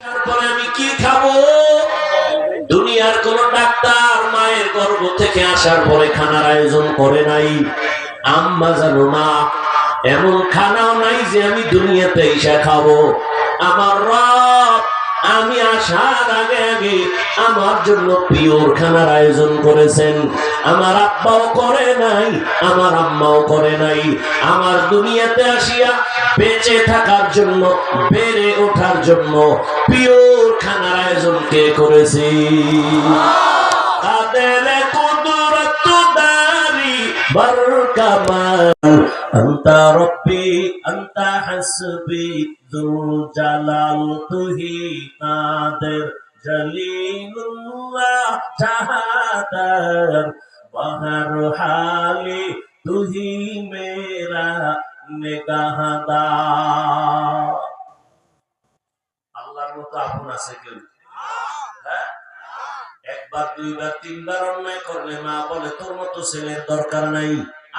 তারপরে আমি কি খাবো? দুনিয়ার কোন ডাক্তার মায়ের গর্ভ থেকে আসার পরে খানার আয়োজন করে নাই। আম্মা জানো না, এমন খানাও নাই যে আমি দুনিয়াতে এসে খাবো। আমার রব আমি আসার আগে আগে আমার জন্য পিওর খানার আয়োজন করেছেন। আমার আব্বাও করে নাই, আমার আম্মাও করে নাই। আমার দুনিয়াতে আসিয়া বেঁচে থাকার জন্য, বেড়ে ওঠার জন্য পিওর খানার আয়োজন কে করেছে? কাদের কুদরত দারি বরকামাল আনতা রব্বি আনতা হাসবি যুল জালাল তুহি কাদের জলিলুল্লাহ জাহাদার বহর হালি তুহি মেরা নিগাহদার। আল্লাহর মতো আপন আছে কেউ? হ্যাঁ, একবার দুইবার তিনবার অন্যায় করলে মা বলে তোর মতো ছেলের দরকার নাই,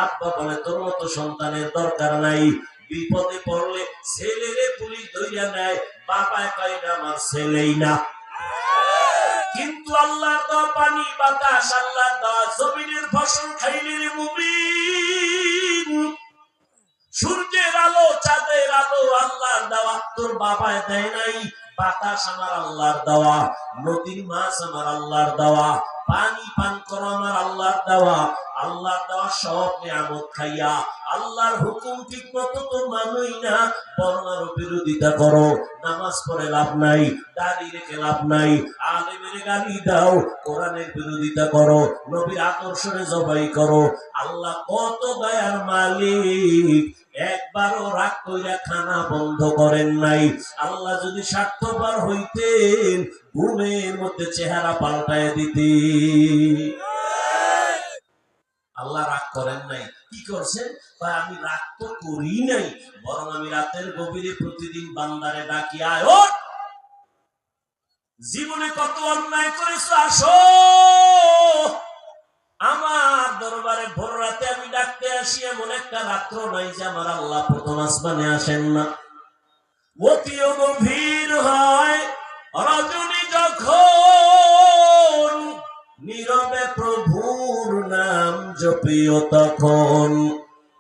আব্বা বলে তোর মতো সন্তানের দরকার নাই। বিপদে পড়লে ছেলেরে পুলিশ ধইরা নেয়, বাবা কয় আমার ছেলেই না। কিন্তু আল্লাহর দেওয়া পানি বাতাস, আল্লাহর দেওয়া জমিনের ফসল খাইলে রে মুমিন, সূর্যের আলো চাঁদের আলো আল্লাহর দেওয়া, তোর বাবায় দেয় নাই। বাতাস আমার আল্লাহর দেওয়া, নদীর মাছ আমার আল্লাহর দেওয়া, পানি পান করো আমার আল্লাহর দেওয়া। আল্লাহর দেওয়া সব নিয়ামত খাইয়া আল্লাহর হুকুম ঠিক মতো তো মানোই না, বরং আরো বিরোধিতা করো। নামাজ পড়ে লাভ নাই, দাড়ি রেখে লাভ নাই, আলেমের গালি দাও, কোরআনের বিরোধিতা করো, নবীর আদর্শে জবাই করো। আল্লাহ কত দয়ার মালিক, একবারও রাগ কইরা খানা বন্ধ করেন নাই। আল্লাহ যদি স্বার্থপর হইতেন ঘুমের মধ্যে চেহারা পাল্টায় দিতেন। আল্লাহ রাগ করেন নাই। কি করছেন? আমি রাগ তো করি নাই, বরং আমি রাতের গভীরে প্রতিদিন বান্দারে ডাকি, আয় ওঠ, জীবনে কত অন্যায় করেছো, আসো আমার দরবারে। ভোর রাতে আমি ডাকতে আসি, এমন একটা রাত্র নাই যে আমার আল্লাহ প্রথম আসমানে আসেন না। অতিও গভীর হয় রজনী যখন, নীরবে প্রভুর নাম জপিও তখন।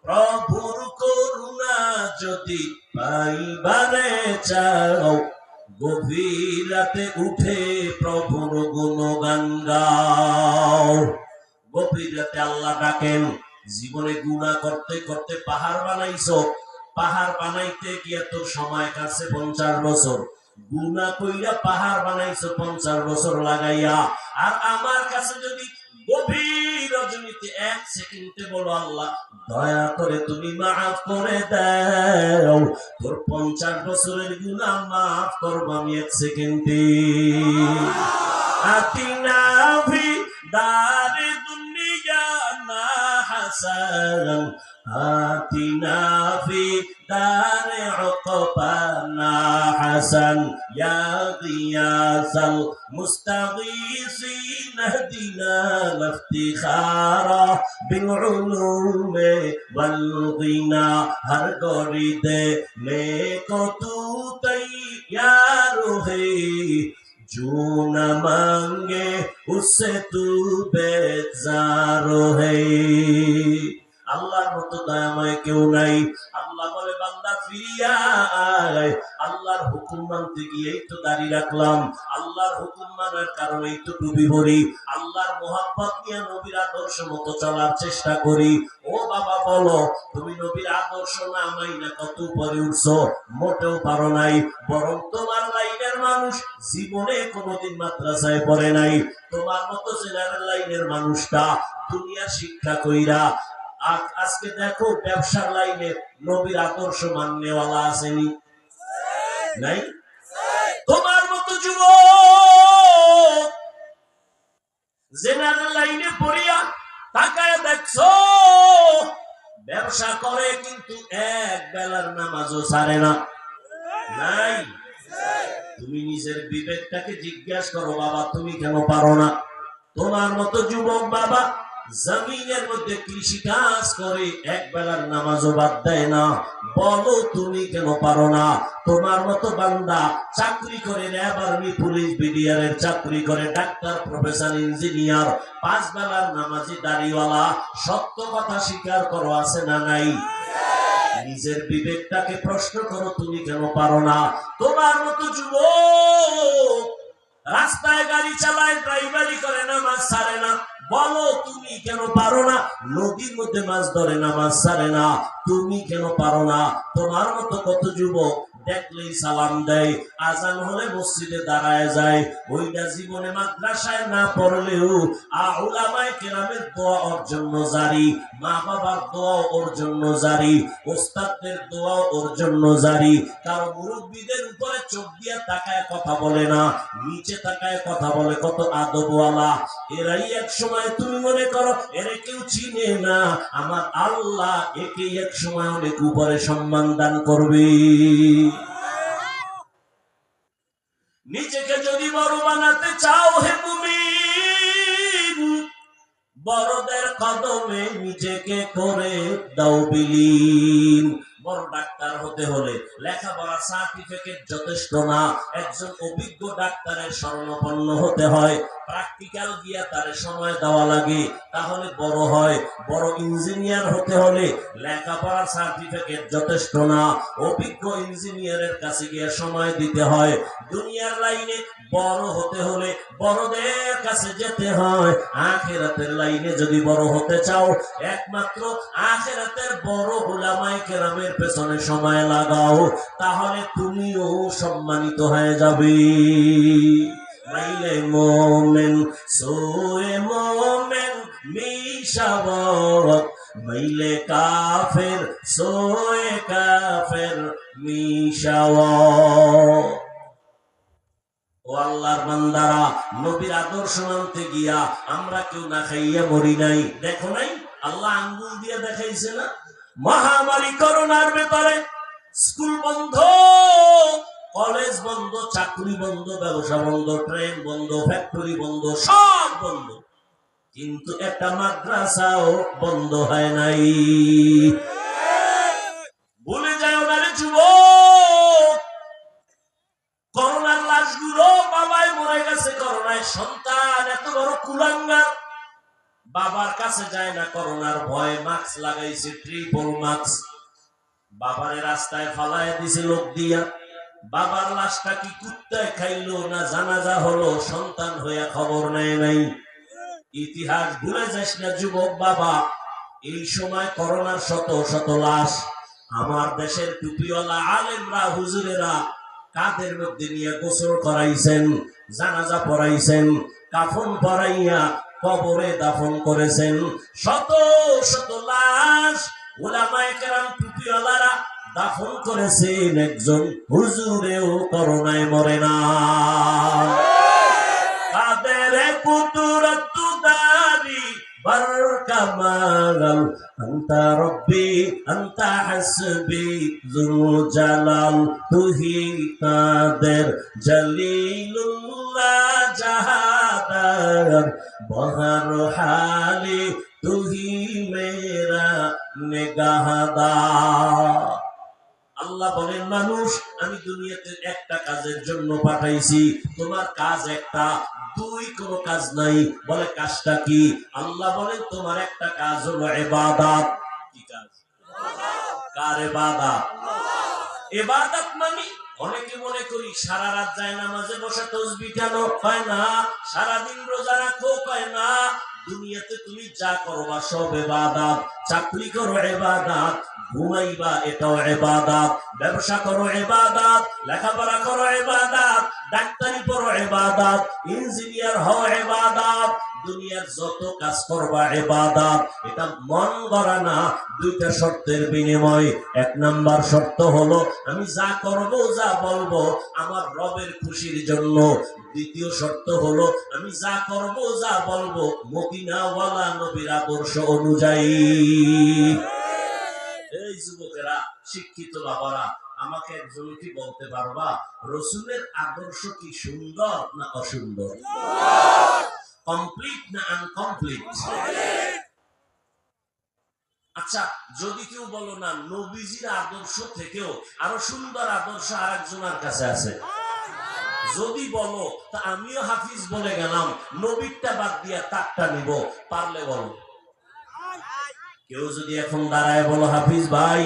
প্রভুর করুণা যদি পাইবারে চাও, গভীর রাতে উঠে প্রভুর গুণগান গাও। গভীর রাতে আল্লাহ ডাকেন। জীবনে গুনাহ করতে করতে পাহাড় বানাইছো, পাহাড় বানাইতে গিয়ে তোর সময় কাছে 50 বছর, গুনাহ কইরা পাহাড় বানাইছো 50 বছর লাগাইয়া। আর আমার কাছে যদি গভীর রজনীতে 1 সেকেন্ডে বলো আল্লাহ দয়া করে তুমি মাফ করে দাও, তোর 50 বছরের গুনাহ মাফ করবো আমি 1 সেকেন্ডে। আতিনা ভি দারে দুনিয়া না হাসান, আতিনা ফি দারে উকবানা হাসান, ইয়া গিয়াসাল মুস্তাগীসিন ইহদিনা ইফতিখারা বিল উলুমে ওয়াল গিনা। হর গরিদে নেকো তু তৈয়ার হে, जो न मांगे उससे तू बेजार है। আল্লাহর মতো দয়াময় কেউ নাই। আল্লাহ বলে বান্দা ফিরিয়া আয়, আল্লাহর হুকুম মানতে গিয়েই তো দাড়ি রাখলাম, আল্লাহর হুকুম মানার কারণেই তো টুপি পরি, আল্লাহর মোহাব্বত নিয়ে নবীর আদর্শ মতো চলার চেষ্টা করি। ও বাবা বলো, তুমি নবীর আদর্শ না মাইনা কত উপরে উঠছো? মোটেও পারো নাই। বরং তোমার লাইনের মানুষ জীবনে কোনোদিন মাদ্রাসায় পড়ে নাই। তোমার মতো জেনারেল লাইনের মানুষটা দুনিয়া শিক্ষা কইরা আজকে দেখো ব্যবসার লাইনে নবীর আদর্শ মাননেওয়ালা আসেনি? নাই। তোমার মতো যুবক জেনারেল লাইনে পড়িয়া তাকায় দেখছো ব্যবসা করে, কিন্তু এক বেলার নামাজও ছাড়ে না। নাই। তুমি নিজের বিবেকটাকে জিজ্ঞাসা করো, বাবা তুমি কেন পারো না? তোমার মতো যুবক বাবা জমিনের মধ্যে কৃষি কাজ করে, এক বেলার নামাজও বাদ দেয় না। বলো তুমি কেন পারো না? তোমার মতো বান্দা চাকরি করে, র্যাব, আর্মি, পুলিশ, বিডিআর এর চাকরি করে, ডাক্তার, প্রফেসর, ইঞ্জিনিয়ার, 5 বেলার নামাজি, দাড়িওয়ালা, সত্য কথা স্বীকার করো, আছে না নাই? নিজের বিবেকটাকে প্রশ্ন করো, তুমি কেন পারো না? তোমার মতো যুবক রাস্তায় গাড়ি চালায়, ড্রাইভারি করে, নামাজ ছাড়ে না, বলো তুমি কেন পারো না? নদীর মধ্যে মাছ ধরে, নামাজ ছাড়ে না, তুমি কেন পারো না? তোমার মতো কত যুবক দেখলেই সালাম দেয়, আজান হলে মসজিদে দাঁড়ায় যায়, ওইটা জীবনে মাদ্রাসায় না পড়লেও উলামায়ে কেরামের দোয়া ওর জন্য জারি, মা বাবার দোয়া ওর জন্য জারি, ওস্তাদদের দোয়া ওর জন্য জারি। কারো মুরব্বীদের উপরে চোখ দিয়ে তাকায় কথা বলে না, নিচে তাকায় কথা বলে, কত আদবওয়ালা। এরাই এক সময় তুমি মনে করো এরে কেউ চিনে না, আমার আল্লাহ একে এক সময় অনেক উপরে সম্মান দান করবে। নিজেকে যদি বড় বানাতে চাও হে মুমিন, বড়দের কদমে নিজেকে করে দাও বিলীন। বড় ডাক্তার হতে হলে লেখাপড়া সার্টিফিকেট যথেষ্ট না, একজন অভিজ্ঞ ডাক্তারের শরণাপন্ন হতে হয়, প্র্যাকটিক্যাল গিয়া তার সময় দেওয়া লাগে, তাহলে বড় হয়। বড় ইঞ্জিনিয়ার হতে হলে লেখাপড়ার সার্টিফিকেট যথেষ্ট না, অভিজ্ঞ ইঞ্জিনিয়ারের কাছে গিয়ে সময় দিতে হয়। দুনিয়ার লাইনে বড় হতে হলে বড়দের কাছে যেতে হয়। আখিরাতের লাইনে যদি বড় হতে চাও, একমাত্র আখিরাতের বড় উলামায়ে কেরামের পেছনে সময় লাগাও, তাহলে তুমিও সম্মানিত হয়ে যাবে। মাইলে মোমেন সোয়ে মোমেন মিশাওয়াত, মাইলে কাফের সোয়ে কাফের মিশাওয়াত। ও আল্লাহর বান্দারা, নবীর আদর্শ মানতে গিয়া আমরা কেউ না খাইয়া মরি নাই। দেখো নাই, আল্লাহ আঙ্গুল দিয়ে দেখাইছে না? মহামারী করোনার ব্যাপারে স্কুল বন্ধ, কলেজ বন্ধ, চাকরি বন্ধ, ব্যবসা বন্ধ, ট্রেন বন্ধ, ফ্যাক্টরি বন্ধ, সব বন্ধ, কিন্তু একটা মাদ্রাসাও বন্ধ হয় নাই। ভুলে যায় না রে যুবক, করোনার লাশগুলো বাবাই মরে গেছে করোনায়, সন্তান এত বড় কুলাঙ্গার, বাবার কাছে যায় না করোনার ভয়, মাস্ক লাগাইছে, ট্রিপল মাস্ক, বাবারে রাস্তায় ফালায় দিছে লোক দিয়া। বাবার লাশটা কি কুত্তায় খাইলো না জানাজা হলো, সন্তান হইয়া খবর নেয় নাই। ইতিহাস ভুলে যাস না যুবক বাবা, এই সময় করোনার শত শত লাশ আমার দেশের টুপিওয়ালা আলেমরা, হুজুরেরা কাঁধের মধ্যে নিয়ে গোসল করাইছেন, জানাজা পড়াইছেন, কাফন পরাইয়া কবরে দাফন করেছেন। শত শত লাশ উলামায়ে কেরাম, টুপিওয়ালারা দাফন করেছেন, একজন হুজুরেও করোনায় মরে না। কাদের কুদরত দারি বরকামাল, আনতা রব্বি আনতা হাসবি যুল জালাল, তুহি কাদের জলিলুল্লাহ জাহাদার, বহর হালি তুহি মেরা নিগাহদার। আল্লাহ বলেন, মানুষ আমি দুনিয়াতে একটা কাজের জন্য পাঠাইছি, তোমার কাজ একটা, দুই কোনো কাজ নাই। বলে কাজটা কি? আল্লাহ বলেন, তোমার একটা কাজ হলো ইবাদত। কি কাজ? কার ইবাদত? ইবাদত মানে অনেকে মনে করি সারা রাত যায় নামাজে বসে তাসবিহ টানো, হয় না। সারাদিন রোজা রাখো, হয় না। দুনিয়াতে তুমি যা করবা সব ইবাদত। চাকরি করো ইবাদত, ঘুমাইবা এটাও ইবাদত, ব্যবসা করো ইবাদত, লেখাপড়া করো ইবাদত, ডাক্তারি পড়ো ইবাদত, ইঞ্জিনিয়ার হও ইবাদত, দুনিয়ার যত কাজ করবা ইবাদত। এটা মন গড়া না, দুইটা শর্তের বিনিময়। এক নাম্বার শর্ত হলো আমি যা করব, যা বলবো আমার রবের খুশির জন্য। দ্বিতীয় শর্ত হলো আমি যা করব, যা বলবো মদিনাওয়ালা নবীর আদর্শ অনুযায়ী। এই যুবকেরা, শিক্ষিত বাবারা, আমাকে একজন কি বলতে পারবা, রসুলের আদর্শ কি সুন্দর না অসুন্দর? কমপ্লিট না আনকমপ্লিট? আচ্ছা, যদি কেউ বলো না নবীজির আদর্শ থেকেও আরো সুন্দর আদর্শ আরেকজনের কাছে আছে, যদি বলো তা আমিও হাফিজ বলে গেলাম, নবীরটা বাদ দিয়া তারটা নিব, পারলে বলো। কেউ যদি এখন দাঁড়ায় বলো হাফিজ ভাই,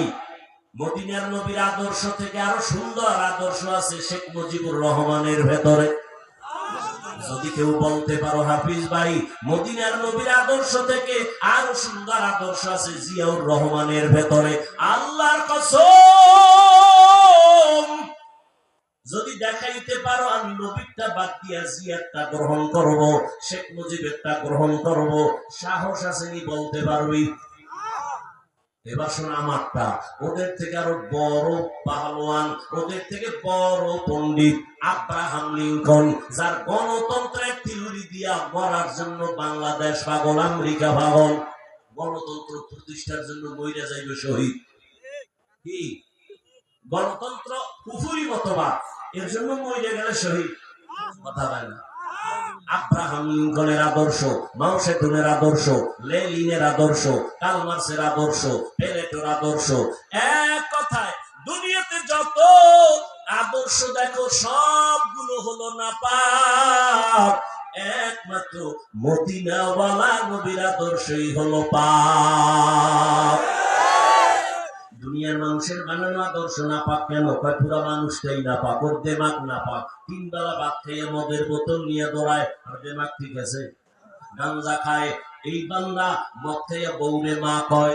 মদিনার নবীর আদর্শ থেকে আরো সুন্দর আদর্শ আছে শেখ মুজিবুর রহমানের ভেতরে, যদি কেউ বলতে পারো হাফিজ ভাই মদিনার নবীর আদর্শ থেকে আরো সুন্দর আদর্শ আছে জিয়াউর রহমানের ভেতরে, আল্লাহর কসম যদি দেখাইতে পারো আমি নবীরটা বাদ দিয়া জিয়ারটা গ্রহণ করব, শেখ মুজিবেরটা গ্রহণ করব, সাহস আসেনি বলতে পারবি? এবার শোনো আমারটা, ওদের থেকে আরো বড় পাহলোয়ান, ওদের থেকে বড় পণ্ডিত আব্রাহাম লিঙ্কন, যার গণতন্ত্রের থিওরি দিয়া মরার জন্য বাংলাদেশ পাগল, আমেরিকা পাগল, গণতন্ত্র প্রতিষ্ঠার জন্য মইরা যাইবে শহীদ। কি গণতন্ত্র কুফুরি মতবাদ, এর জন্য মইরা গেলে শহীদ, কথা বলে না। আব্রাহাম লিঙ্কনের আদর্শ, মাও সেতুনের আদর্শ, লেনিনের আদর্শ, কার্ল মার্ক্সের আদর্শ, প্লেটোর আদর্শ, এক কথায় দুনিয়াতে যত আদর্শ দেখো সবগুলো হলো নাপাক, একমাত্র মদিনাওয়ালা নবীর আদর্শই হলো পাক। দুনিয়ার মানুষের বানানো আদর্শ না পাক কেন? কয় পুরা মানুষটাই না পাক, ওর দেমাগ না পাক, তিন বেলা ভাত খেয়ে মদের বোতল নিয়ে দৌড়ায়, আর দেমাগ ঠিক আছে? গাঞ্জা খায়, এই বান্দা মদ খেয়ে বউরে মা কয়,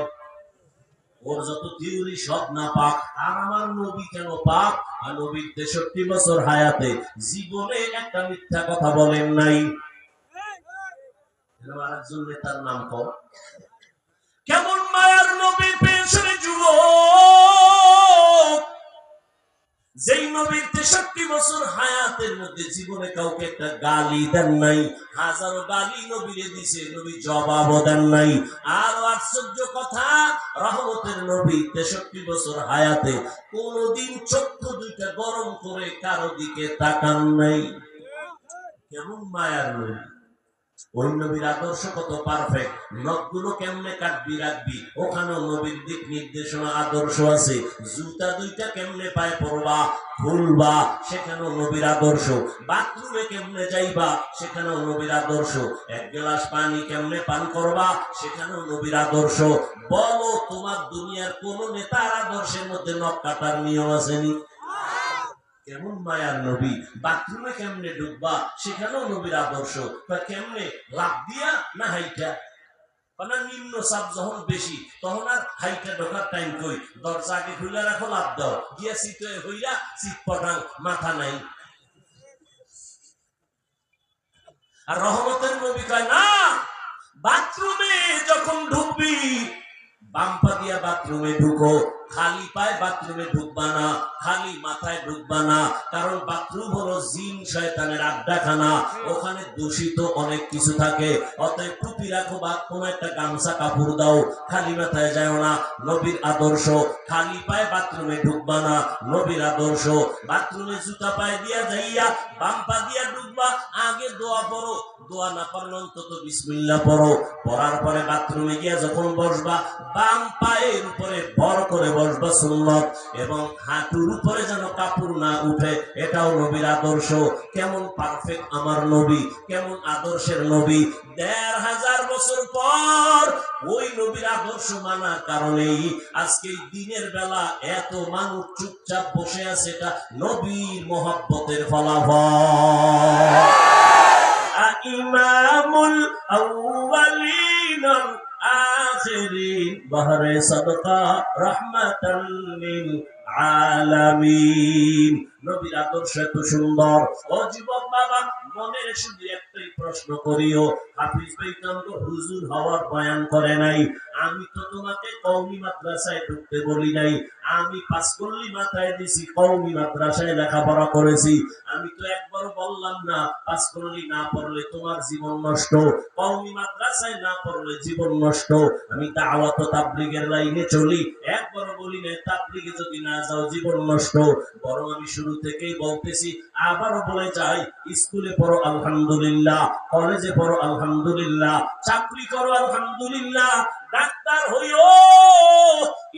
ওর যত থিওরি সব না পাক। আর আমার নবী কেন পাক? আর নবীর 63 বছর হায়াতে জীবনে একটা মিথ্যা কথা বলেন নাই। আরেকজন নেতার নাম কর, কেমন মায়ার নবীর পেছনে যুবক, যেই নবীর 63 বছর হায়াতের মধ্যে জীবনে কাউকে একটা গালি দেন নাই, হাজারো গালি নবীরে দিছে, নবী জবাবও দেন নাই। আর আশ্চর্য কথা, রহমতের নবী 63 বছর হায়াতে কোনদিন চক্ষু দুইটা গরম করে কারো দিকে তাকান নাই। কেমন মায়ার নবী! ওই নবীর আদর্শ কত পারফেক্ট, নখগুলো কেমনে কাটবি রাখবি ওখানেও নবীর দিক নির্দেশনা আদর্শ আছে, জুতা দুইটা কেমনে পায়ে পরবা খুলবা সেখানেও নবীর আদর্শ, বাথরুমে কেমনে যাইবা সেখানেও নবীর আদর্শ, এক গ্লাস পানি কেমনে পান করবা সেখানেও নবীর আদর্শ। বলো তোমার দুনিয়ার কোন নেতার আদর্শের মধ্যে নখ কাটার নিয়ম আসেনি? কেমন মায়ার নবী! বাথরুমে কেমনে ঢুকবা সেখানেও নবীর আদর্শ, কেমনে লাভ দিয়া না হাইটা, মানে নিম্ন চাপ যখন বেশি তখন আর হাইটা ঢোকার টাইম কই, দরজা আগে খুলে রাখো, লাভ দাও, গিয়া সিট হইয়া সিট পটাং, মাথা নাই। আর রহমতের নবী কয় না, বাথরুমে যখন ঢুকবি বাম পা দিয়া বাথরুমে ঢুকো, খালি পায়ে বাথরুমে ঢুকবা না, খালি মাথায় ঢুকবা না, কারণ বাথরুম হলো জিন শয়তানের আড্ডাখানা, ওখানে দূষিত অনেক কিছু থাকে। অতএব টুপি রাখো বা কোন একটা গামছা কাপড় দাও, খালি মাথায় যাও না, নবীর আদর্শ। খালি পায়ে বাথরুমে ঢুকবা না, নবীর আদর্শ। বাথরুমে জুতা পায়ে দিয়া যাইয়া বাম পা দিয়া ঢুকবা, আগে দোয়া পড়ো, দোয়া না পারলে অন্তত বিসমিল্লাহ পড়ো, পড়ার পরে বাথরুমে গিয়া যখন বসবা বাম পায়ের উপরে ভর করে বসবা সুন্নত, এবং হাঁটুর উপরে যেন কাপড় না উঠে, এটাও নবীর আদর্শ। কেমন পারফেক্ট আমার নবী, কেমন আদর্শের নবী! ১৫০০ বছর পর ওই নবীর আদর্শ মানার কারণেই আজকে দিনের বেলা এত মানুষ চুপচাপ বসে আছে, এটা নবীর মহব্বতের ফলাফল। ইমামুল আউয়ালিন আখিরিন বাহরে সাদকা রাহমাতাল লিল আলামিন। নবীর আদর্শ এত সুন্দর। ও যুবক বাবা, মনের শুধু একটাই প্রশ্ন করিও, হাফিজ ভাই তো হুজুর হওয়ার বয়ান করে নাই, আমি তো তোমাকে কওমি মাদ্রাসায় ঢুকতে বলি নাই, আমি পাঁচকল্লি মাথায় দিছি, কওমি মাদ্রাসায় লেখাপড়া করেছি, আমি তো একবারও বললাম না পাঁচকল্লি না পড়লে তোমার জীবন নষ্ট, কওমি মাদ্রাসায় না পড়লে জীবন নষ্ট। আমি দাওয়াত ও তাবলীগের লাইনে চলি, একবারও বলি না তাবলীগে যদি না যাও, জীবন নষ্ট। বরং আমি শুরু থেকেই বলতেছি, আবারও বলে যাই, স্কুলে পড়ো আলহামদুলিল্লাহ, কলেজে পড়ো আলহামদুলিল্লাহ, চাকরি করো আলহামদুলিল্লাহ, ডাক্তার হইও,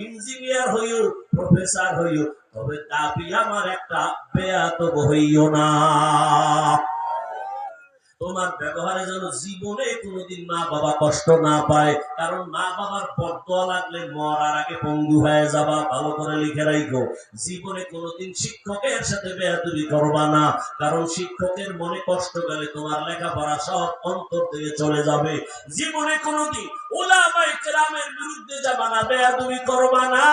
ইঞ্জিনিয়ার হইও, প্রফেসর হইও, তবে দাবি আমার একটা, বেয়াদব হইও না। তোমার ব্যবহারে যেন জীবনে কোনোদিন মা বাবা কষ্ট না পায়, কারণ মা বাবার বদদোয়া লাগলে মরার আগে পঙ্গু হয়ে যাবা। ভালো করে লিখে রাখো, জীবনে কোনোদিন শিক্ষকের সাথে বেয়াদবি করবা না, কারণ শিক্ষকের মনে কষ্ট গেলে তোমার লেখাপড়া সব অন্তর থেকে চলে যাবে। জীবনে কোনোদিন উলামায়ে কেরামের বিরুদ্ধে যাবা না, বেয়াদবি করবা না,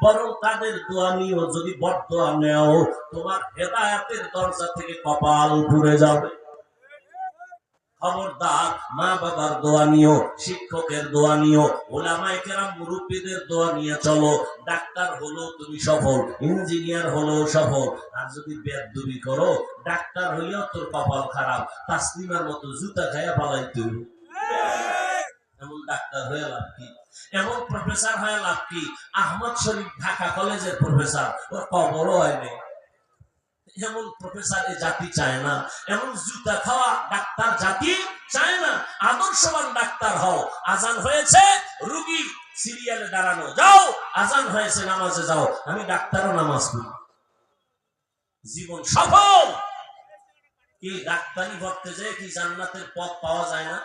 বরং তাদের দোয়া নিও। যদি বদদোয়া নেও, তোমার হেদায়েতের দরজা থেকে কপাল পুড়ে যাবে। খবরদার, মা বাবার দোয়া নিও, শিক্ষকের দোয়া নিও, উলামায়ে কেরাম মুরব্বীদের দোয়া নিয়ে চলো। ডাক্তার হলো তুমি সফল, ইঞ্জিনিয়ার হলো সফল। আর যদি বেয়াদবি করো, ডাক্তার হইলেও তোর কপাল খারাপ, তাসলিমার মতো জুতা খাইয়া পালাইতে। এমন ডাক্তার হয়ে লাভ কি? এমন প্রফেসর হয়ে লাভ কি? আহমদ শরীফ ঢাকা কলেজের প্রফেসর, ওর কবরও হয়নি। এমন প্রফেসর এ জাতি চায় না, এমন জুতা খাওয়া ডাক্তার জাতি চায় না। আদর্শবান ডাক্তার হও। আজান হয়েছে, রোগী সিরিয়ালে দাঁড়ানো, যাও। আজান হয়েছে, নামাজে যাও। আমি ডাক্তারও নামাজ পড়ি, জীবন সফল। কি ডাক্তারি পড়তে যায় কি জান্নাতের পথ পাওয়া যায় না?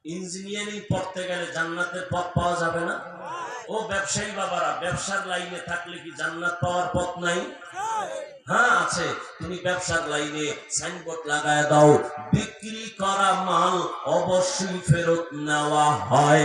ইঞ্জিনিয়ারিং পড়তে গেলে জান্নাতের পথ পাওয়া যাবে না? ও ব্যবসায়ী বাবারা, ব্যবসার লাইনে থাকলে কি জান্নাত পাওয়ার পথ নাই? হ্যাঁ আছে। তুমি ব্যবসার লাইনে সাইনবোর্ড লাগায় দাও, বিক্রি করা মাল অবশ্যই ফেরত নেওয়া হয়।